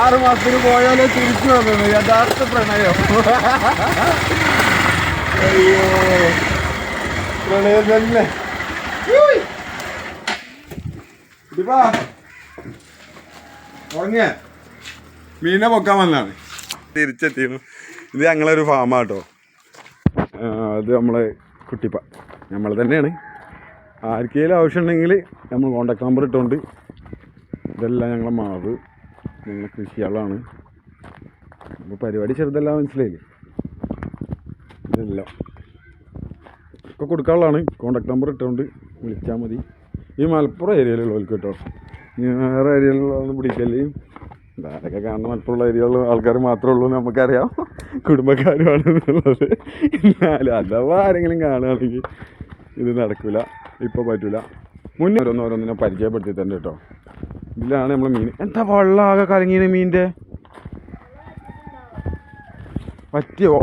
6 മാസത്തിന് പോയാലേ തിരിച്ചു വന്നത് യഥാർത്ഥ പ്രണയം. അയ്യോ പ്രണയം തന്നെ. ഉറങ്ങിയ മീനെ പൊക്കാൻ വന്നാണ് തിരിച്ചെത്തിയിരുന്നു. ഇത് ഞങ്ങളൊരു ഫാമാട്ടോ. അത് നമ്മളെ കുട്ടിപ്പ നമ്മൾ തന്നെയാണ്. ആർക്കെങ്കിലും ആവശ്യമുണ്ടെങ്കിൽ നമ്മൾ കോൺടാക്ട് നമ്പർ ഇട്ടുകൊണ്ട്. ഇതെല്ലാം ഞങ്ങളെ മാവ്, ഞങ്ങളെ കൃഷികളാണ്. അപ്പോൾ പരിപാടി ചെറുതെല്ലാം മനസ്സിലായില്ലേ. ഇതെല്ലാം ഒക്കെ കൊടുക്കാനുള്ളതാണ്. കോൺടാക്ട് നമ്പർ ഇട്ടുകൊണ്ട് വിളിച്ചാൽ മതി. ഈ മലപ്പുറം ഏരിയയിലുള്ളവർക്ക് കേട്ടോ. വേറെ ഏരിയയിലുള്ളതൊന്നും പിടിക്കല്ലേ. അതൊക്കെ കാണുന്ന മലപ്പുറമുള്ള ഏരിയയിലുള്ള ആൾക്കാർ മാത്രമേ ഉള്ളൂ നമുക്കറിയാം, കുടുംബക്കാരുമാണെന്നുള്ളത്. എന്നാലും അഥവാ ആരെങ്കിലും കാണുകയാണെങ്കിൽ ഇത് നടക്കില്ല, ഇപ്പോൾ പറ്റില്ല. മുന്നേ ഓരോന്നിനെ പരിചയപ്പെടുത്തി തന്നെ കേട്ടോ. ഇതിലാണ് നമ്മൾ മീൻ. എന്താ വെള്ളമാകെ കലങ്ങിയ മീനിൻ്റെ പറ്റിയോ?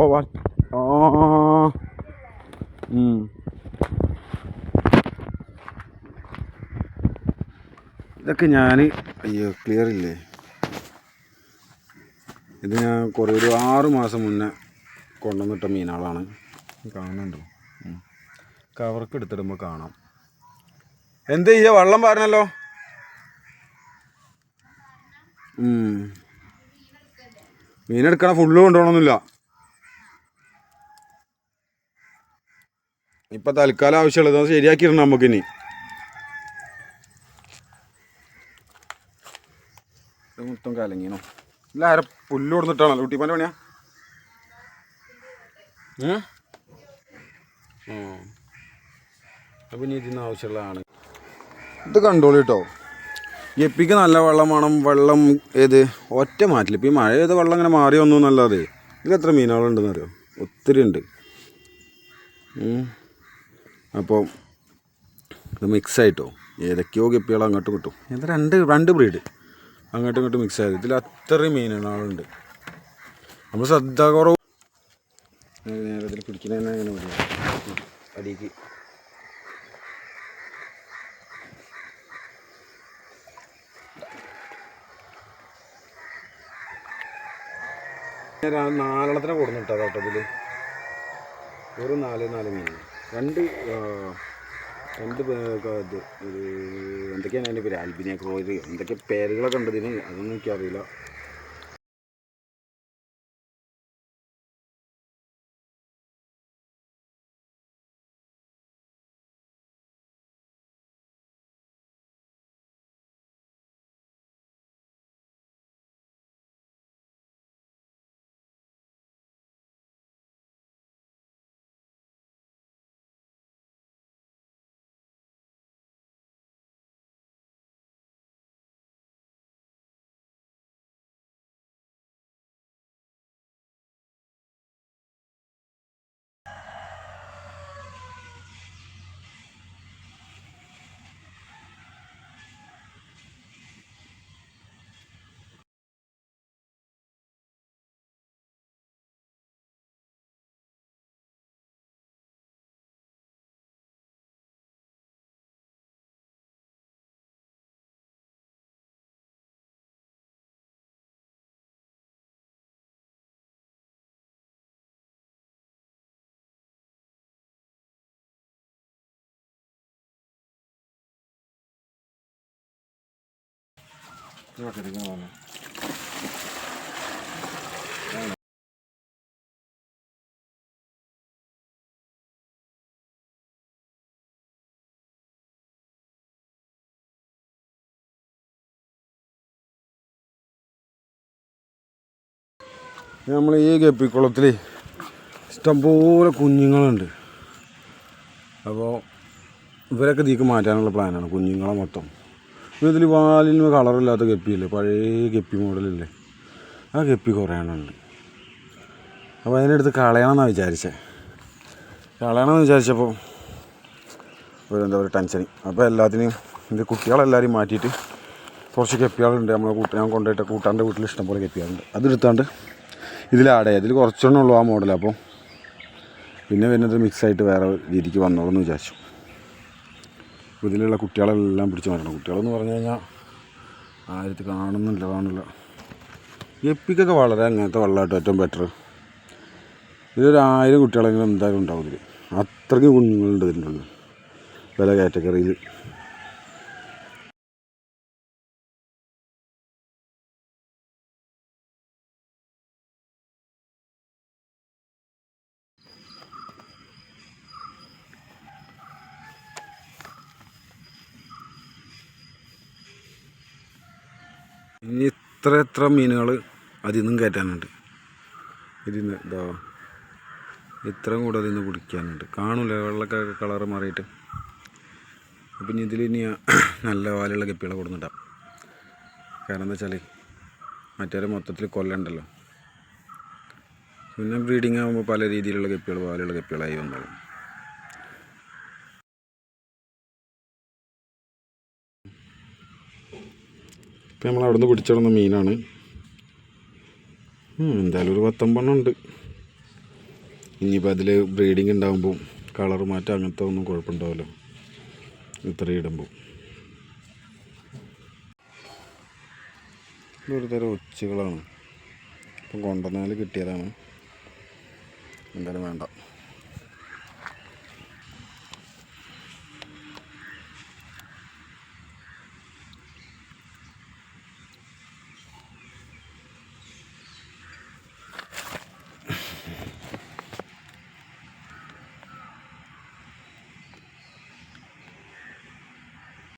ഇതൊക്കെ ഞാൻ അയ്യോ ക്ലിയർ ഇല്ലേ. ഇത് ഞാൻ കുറേ ഒരു 6 മാസം മുന്നേ കൊണ്ടുവന്നിട്ട മീനുകളാണ്. കാണുന്നുണ്ടോ? കവർക്ക് എടുത്തിടുമ്പോൾ കാണാം. എന്ത് ചെയ്യുക? വെള്ളം പറഞ്ഞല്ലോ. മീനെടുക്കണം, ഫുള്ള് കൊണ്ടുപോകണമെന്നില്ല. ഇപ്പം തൽക്കാലം ആവശ്യമുള്ളത് അത് ശരിയാക്കിയിട്ടുണ്ട് നമുക്കിനി. മൊത്തം കലങ്ങിനോ. ഇല്ല ആരെ പുല്ല് കൊടുത്തിട്ടാണല്ലോ കുട്ടിപ്പാൻ്റെ പണിയാ. അപ്പം ഇനി ഇതിന് ആവശ്യമുള്ളതാണ്. ഇത് കണ്ടോളൂ കേട്ടോ. ഗപ്പിക്ക് നല്ല വെള്ളം വേണം. വെള്ളം ഏത് ഒറ്റ മാറ്റില്ല. ഇപ്പം ഈ മഴ ചെയ്ത വെള്ളം ഇങ്ങനെ മാറി വന്നു എന്നല്ലാതെ ഇതിലെത്ര മീനുകളുണ്ടെന്ന് അറിയോ? ഒത്തിരി ഉണ്ട്. അപ്പോൾ ഇത് മിക്സായിട്ടോ. ഏതൊക്കെയോ ഗപ്പികൾ അങ്ങോട്ടും കിട്ടും. ഇത് രണ്ട് ബ്രീഡ് അങ്ങോട്ടും ഇങ്ങോട്ടും മിക്സ് ആയത്. ഇതിൽ അത്രയും മീനുകളുണ്ട്. നമ്മൾ ശ്രദ്ധ കുറവ്. നേരത്തിൽ പിടിക്കുന്നതന്നെ അങ്ങനെ പറയാം. അടിക്ക് നാലെണ്ണത്തിനെ കൊടുന്നിട്ടാ കേട്ടോ. ഇതിൽ ഒരു 4 മീൻ, രണ്ട് ഇത് എന്തൊക്കെയാണ് അതിൻ്റെ പേര്? ആൽബിനിയ ക്രോയില് എന്തൊക്കെ പേരുകളൊക്കെ ഉണ്ട് ഇതിന്. അതൊന്നും എനിക്കറിയില്ല. നമ്മൾ ഈ ഗപ്പിക്കുളത്തിൽ ഇഷ്ടംപോലെ കുഞ്ഞുങ്ങളുണ്ട്. അപ്പോൾ ഇവരൊക്കെ ഇതിലേക്ക് മാറ്റാനുള്ള പ്ലാനാണ്. കുഞ്ഞുങ്ങളെ മൊത്തം ഇതിൽ വാലിന് കളറില്ലാത്ത ഗപ്പിയില്ലേ, പഴയ ഗപ്പി മോഡലില്ലേ, ആ ഗപ്പി കുറേ എണ്ണമുണ്ട്. അപ്പോൾ അതിനെടുത്ത് കളയണമെന്നാണ് വിചാരിച്ചപ്പോൾ എന്താ പറയുക ടെൻഷന്. അപ്പോൾ എല്ലാത്തിനെയും ഇത് കുട്ടികളെല്ലാവരെയും മാറ്റിയിട്ട് കുറച്ച് ഗപ്പികളുണ്ട്. ഞാൻ കൊണ്ടുപോയിട്ട് കൂട്ടാൻ്റെ വീട്ടിൽ ഇഷ്ടംപോലെ ഗപ്പികളുണ്ട്. അതെടുത്താണ്ട് ഇതിൽ ആഡ് ചെയ്യാം. ഇതിൽ കുറച്ചെണ്ണേ ഉള്ളൂ ആ മോഡൽ. അപ്പോൾ പിന്നെ വരുന്നത് മിക്സായിട്ട് വേറെ രീതിക്ക് വന്നോളൂ എന്ന് വിചാരിച്ചു. ഇതിലുള്ള കുട്ടികളെല്ലാം പിടിച്ച് മാറ്റണം. കുട്ടികളെന്ന് പറഞ്ഞു കഴിഞ്ഞാൽ ആയിരത്തി കാണില്ല. ഗപ്പിക്കൊക്കെ വളരെ അങ്ങനത്തെ വെള്ളമായിട്ട് ഏറ്റവും ബെറ്റർ. ഇതൊരു 1000 കുട്ടികളെങ്കിലും എന്തായാലും ഉണ്ടാവും ഇതിൽ. അത്രയ്ക്ക് കുഞ്ഞുങ്ങളുണ്ട് ഇതിൻ്റെ ഉള്ളിൽ വില കാറ്റഗറിയിൽ. ഇനി എത്ര മീനുകൾ അതിൽ നിന്നും കയറ്റാനുണ്ട്. ഇതിന്ന് ഇതാ ഇത്രയും കൂടെ അതിൽ നിന്ന് പിടിക്കാനുണ്ട്. കാണില്ല വെള്ളമൊക്കെ കളറ് മാറിയിട്ട്. അപ്പം ഇനി ഇതിലിനി നല്ല വാലുള്ള ഗപ്പികളെ കൊടുന്നിട്ടാം. കാരണം എന്താ വെച്ചാൽ മറ്റേ മൊത്തത്തിൽ കൊല്ലണ്ടല്ലോ. പിന്നെ ബ്രീഡിങ് ആകുമ്പോൾ പല രീതിയിലുള്ള ഗപ്പികൾ വാലുള്ള ഗപ്പികളായി വന്നോളും. ഇപ്പം നമ്മൾ അവിടെ നിന്ന് പിടിച്ചിടുന്ന മീനാണ്. എന്തായാലും ഒരു 19 ഉണ്ട്. ഇനിയിപ്പോൾ അതിൽ ബ്രീഡിങ് ഉണ്ടാകുമ്പോൾ കളർ മാറ്റം അങ്ങനത്തെ ഒന്നും കുഴപ്പമുണ്ടാവില്ല. ഇത്രയും ഇടുമ്പോൾ ഇതൊരു തരം ഒച്ചുകളാണ്. ഇപ്പം കൊണ്ടുവന്നാൽ കിട്ടിയതാണ്. എന്തായാലും വേണ്ട.